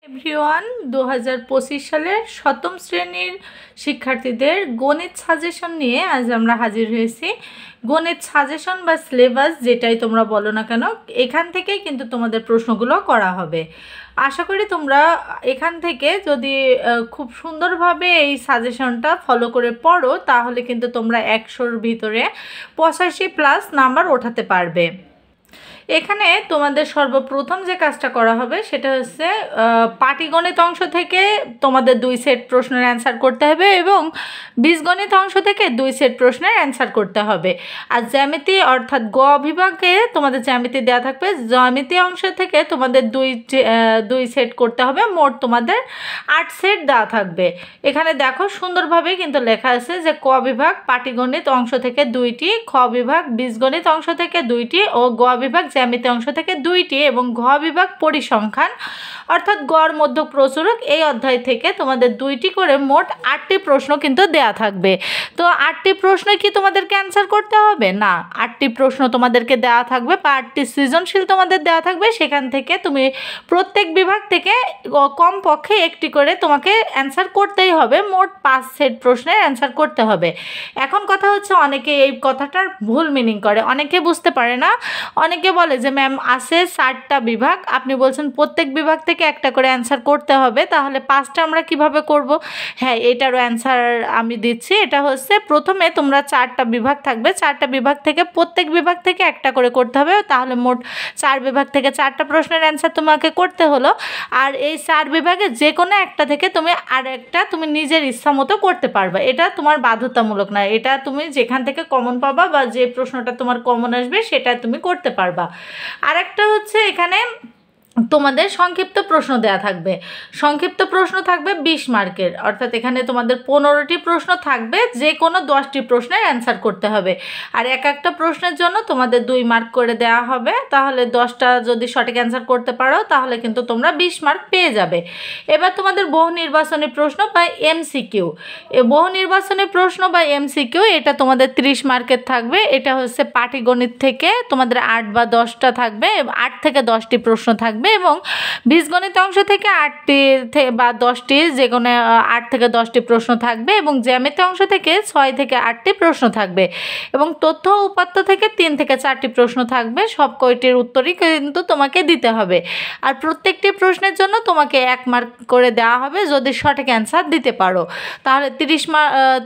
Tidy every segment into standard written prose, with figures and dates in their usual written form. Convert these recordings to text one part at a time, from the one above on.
Everyone 2025 সালের সপ্তম শ্রেণীর শিক্ষার্থীদের গণিত সাজেশন নিয়ে আজ আমরা হাজির হয়েছি। গণিত সাজেশন বা সিলেবাস যেটাই তোমরা বলো না কেন, এখান থেকেই কিন্তু তোমাদের প্রশ্নগুলো করা হবে। আশা করি তোমরা এখান থেকে যদি খুব সুন্দরভাবে এই সাজেশনটা ফলো করে পড়ো তাহলে কিন্তু তোমরা 100-র ভিতরে 85+ নাম্বার ওঠাতে পারবে। এখানে তোমাদের সর্বপ্রথম যে কাজটা করা হবে সেটা হচ্ছে পাটিগণিত অংশ থেকে তোমাদের 2 সেট প্রশ্নের অ্যান্সার করতে হবে এবং বীজগণিত অংশ থেকে 2 সেট প্রশ্নের অ্যান্সার করতে হবে। আর জ্যামিতি অর্থাৎ গ বিভাগে তোমাদের জ্যামিতি দেওয়া থাকবে, জ্যামিতি অংশ থেকে তোমাদের 2 সেট করতে হবে। মোট তোমাদের 8 সেট দেওয়া থাকবে। এখানে দেখো সুন্দরভাবে কিন্তু লেখা আছে যে ক বিভাগ পাটিগণিত অংশ থেকে 2টি, খ বিভাগ বীজগণিত অংশ থেকে 2টি ও গ বিভাগ জ্যামিতি অংশ থেকে 2টি এবং ঘ বিভাগ পরিসংখ্যান অর্থাৎ গড় মধ্য প্রচুরক এই অধ্যায় থেকে তোমাদের 2টি করে মোট 8টি প্রশ্ন কিন্তু দেয়া থাকবে। তো 8টি প্রশ্ন কি তোমাদেরকে অ্যান্সার করতে হবে? না, 8টি প্রশ্ন তোমাদেরকে দেওয়া থাকবে বা 8টি সৃজনশীল তোমাদের দেওয়া থাকবে। সেখান থেকে তুমি প্রত্যেক বিভাগ থেকে কমপক্ষে একটি করে তোমাকে অ্যান্সার করতেই হবে। মোট 5 সেট প্রশ্নের অ্যান্সার করতে হবে। এখন কথা হচ্ছে অনেকে এই কথাটার ভুল মিনিং করে, অনেকে বুঝতে পারে না। অনেকে বলে যে ম্যাম আছে 7টা বিভাগ, আপনি বলছেন প্রত্যেক বিভাগ থেকে একটা করে অ্যান্সার করতে হবে, তাহলে 5টা আমরা কিভাবে করব? হ্যাঁ, এটারও অ্যান্সার আমি দিচ্ছি। এটা হচ্ছে প্রথমে তোমরা 4টা বিভাগ থাকবে, 4টা বিভাগ থেকে প্রত্যেক বিভাগ থেকে একটা করে করতে হবে, তাহলে মোট 4 বিভাগ থেকে 4টা প্রশ্নের অ্যান্সার তোমাকে করতে হলো। আর এই 4 বিভাগে যে কোনো একটা থেকে তুমি আর একটা তুমি নিজের ইচ্ছা মতো করতে পারবে, এটা তোমার বাধ্যতামূলক না। এটা তুমি যেখান থেকে কমন পাবা বা যে প্রশ্নটা তোমার কমন আসবে সেটা তুমি করতে পারবা। আর একটা হচ্ছে এখানে তোমাদের সংক্ষিপ্ত প্রশ্ন দেয়া থাকবে। সংক্ষিপ্ত প্রশ্ন থাকবে 20 মার্কের, অর্থাৎ এখানে তোমাদের 15টি প্রশ্ন থাকবে, যে কোনো 10টি প্রশ্নের অ্যান্সার করতে হবে। আর একটা প্রশ্নের জন্য তোমাদের 2 মার্ক করে দেওয়া হবে। তাহলে 10টা যদি সঠিক অ্যান্সার করতে পারো তাহলে কিন্তু তোমরা 20 মার্ক পেয়ে যাবে। এবার তোমাদের বহু নির্বাচনী প্রশ্ন বা এমসিকিউ, বহু নির্বাচনী প্রশ্ন বা এমসিকিউ এটা তোমাদের 30 মার্কের থাকবে। এটা হচ্ছে পাটিগণিত থেকে তোমাদের 8 বা 10টা থাকবে, 8 থেকে 10টি প্রশ্ন থাকবে এবং বীজগণিত অংশ থেকে 8টি বা 10টি, যে কোনো 8 থেকে 10টি প্রশ্ন থাকবে এবং জ্যামিতি অংশ থেকে 6 থেকে 8টি প্রশ্ন থাকবে এবং তথ্য উপাত্ত থেকে 3 থেকে 4টি প্রশ্ন থাকবে। সব কয়টির উত্তরই কিন্তু তোমাকে দিতে হবে। আর প্রত্যেকটি প্রশ্নের জন্য তোমাকে 1 মার্ক করে দেওয়া হবে যদি সঠিক অ্যান্সার দিতে পারো। তাহলে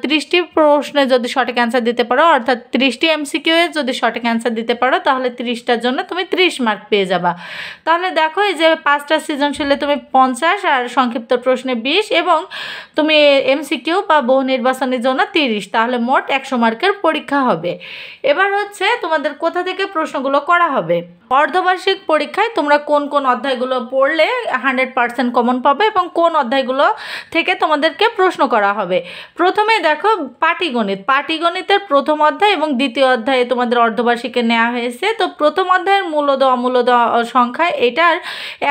30টি প্রশ্নে যদি সঠিক অ্যান্সার দিতে পারো, অর্থাৎ 30টি এমসিকিউ এর যদি সঠিক অ্যান্সার দিতে পারো তাহলে 30টার জন্য তুমি 30 মার্ক পেয়ে যাবা। তাহলে দেখো এই যে 5টা সৃজনশীলে তুমি 50 আর সংক্ষিপ্ত প্রশ্নে 20 এবং তুমি এমসিকিউ বা বহু নির্বাচনের জন্য 30, তাহলে মোট 100 মার্কের পরীক্ষা হবে। এবার হচ্ছে তোমাদের কোথা থেকে প্রশ্নগুলো করা হবে। অর্ধবার্ষিক পরীক্ষায় তোমরা কোন কোন অধ্যায়গুলো পড়লে 100% কমন পাবে এবং কোন অধ্যায়গুলো থেকে তোমাদেরকে প্রশ্ন করা হবে। প্রথমে দেখো পাটিগণিতের প্রথম অধ্যায় এবং দ্বিতীয় অধ্যায়ে তোমাদের অর্ধবার্ষিকে নেওয়া হয়েছে। তো প্রথম অধ্যায়ের মূলদ অমূলদ সংখ্যা এটার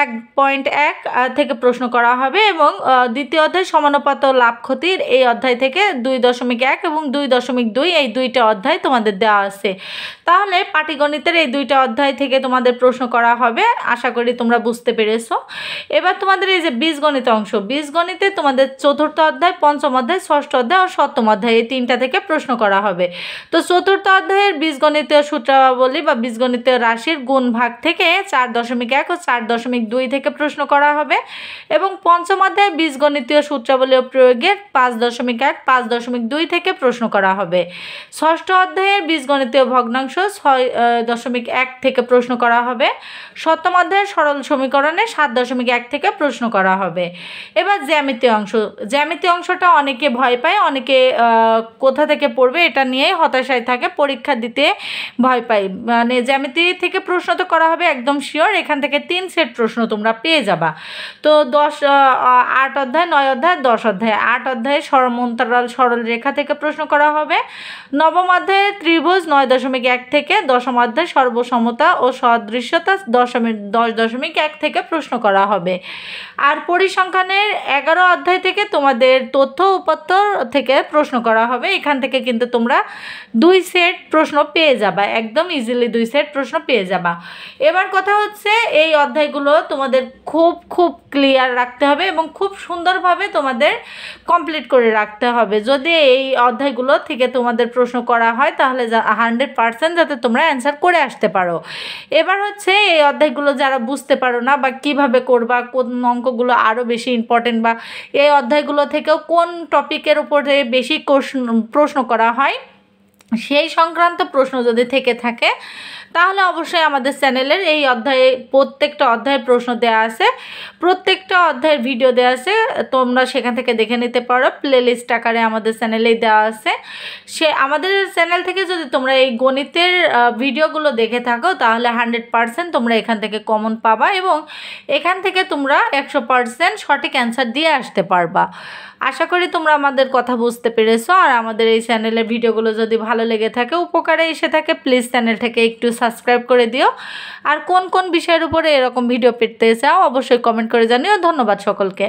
1.1 থেকে প্রশ্ন করা হবে এবং দ্বিতীয় অধ্যায় সমানুপাত ও লাভ ক্ষতির এই অধ্যায় থেকে 2.1 এবং 2.2 এই 2টা অধ্যায় তোমাদের দেওয়া আছে। তাহলে পাটিগণিতের এই 2টা অধ্যায় থেকে তোমাদের প্রশ্ন করা হবে। আশা করি তোমরা বুঝতে পেরেছো। এবার তোমাদের এই যে বীজগণিত অংশ, বীজগণিতে তোমাদের 4র্থ অধ্যায়, 5ম অধ্যায়, 6ষ্ঠ অধ্যায় ও 7ম অধ্যায় এই 3টা থেকে প্রশ্ন করা হবে। তো 4র্থ অধ্যায়ের বীজগণিতীয় সূত্রাবলী বা বীজগণিতীয় রাশির গুণ ভাগ থেকে 4.1 ও 4.2 থেকে প্রশ্ন করা হবে এবং 5ম অধ্যায়ে বীজগণিতীয় সূত্রাবলী ও প্রয়োগের 5.1, 5.2 থেকে প্রশ্ন করা হবে। 6ষ্ঠ অধ্যায়ের বীজগণিতীয় ভগ্নাংশ 6.1 থেকে প্রশ্ন করা হবে। 7ম অধ্যায়ের সরল সমীকরণে 7.1 থেকে প্রশ্ন করা হবে। এবার জ্যামিতি অংশটা অনেকে ভয় পায়, অনেকে কোথা থেকে পড়বে এটা নিয়ে হতাশায় থাকে, পরীক্ষা দিতে ভয় পায়। মানে জ্যামিতি থেকে প্রশ্ন তো করা হবে একদম শিওর, এখান থেকে 3 সেট প্রশ্ন তোমরা পেয়ে যাবা। তো 8 অধ্যায়, 9 অধ্যায়, 10 অধ্যায়। 8 অধ্যায়ে সমান্তরাল সরল রেখা থেকে প্রশ্ন করা হবে। 9ম অধ্যায়ে ত্রিভুজ 9.1 থেকে, 10ম অধ্যায় সর্বসমতা ও সদৃশ্যতা 10.1 থেকে প্রশ্ন করা হবে। আর পরিসংখ্যানের 11 অধ্যায় থেকে তোমাদের তথ্য উপাত্ত থেকে প্রশ্ন করা হবে। এখান থেকে কিন্তু তোমরা 2 সেট প্রশ্ন পেয়ে যাবা, একদম ইজিলি 2 সেট প্রশ্ন পেয়ে যাবা। এবার কথা হচ্ছে এই অধ্যায়গুলো তোমাদের খুব ক্লিয়ার রাখতে হবে এবং খুব সুন্দরভাবে তোমাদের কমপ্লিট করে রাখতে হবে। যদি এই অধ্যায়গুলো থেকে তোমাদের প্রশ্ন করা হয় তাহলে 100% যাতে তোমরা অ্যান্সার করে আসতে পারো। এবার হচ্ছে এই অধ্যায়গুলো যারা বুঝতে পারো না বা কিভাবে করবা, কোন অঙ্কগুলো আরও বেশি ইম্পর্টেন্ট, বা এই অধ্যায়গুলো থেকেও কোন টপিকের উপরে বেশি প্রশ্ন করা হয় সেই সংক্রান্ত প্রশ্ন যদি থেকে থাকে তাহলে অবশ্যই আমাদের চ্যানেলের এই অধ্যায়ে প্রত্যেকটা অধ্যায়ের প্রশ্ন দেওয়া আছে, প্রত্যেকটা অধ্যায়ের ভিডিও দেওয়া আছে, তোমরা সেখান থেকে দেখে নিতে পারো। প্লেলিস্ট আকারে আমাদের চ্যানেলেই দেওয়া আছে। আমাদের চ্যানেল থেকে যদি তোমরা এই গণিতের ভিডিওগুলো দেখে থাকো তাহলে 100% তোমরা এখান থেকে কমন পাবা এবং এখান থেকে তোমরা 100% সঠিক অ্যান্সার দিয়ে আসতে পারবা। আশা করি তোমরা আমাদের কথা বুঝতে পেরেছো। আর আমাদের এই চ্যানেলের ভিডিওগুলো যদি ভালো লেগে থাকে, উপকারে এসে থাকে, প্লিজ চ্যানেলটাকে একটু সাবস্ক্রাইব করে দিও। আর কোন কোন বিষয়ের উপরে এরকম ভিডিও পেতে চাও অবশ্যই কমেন্ট করে জানিও। ধন্যবাদ সকলকে।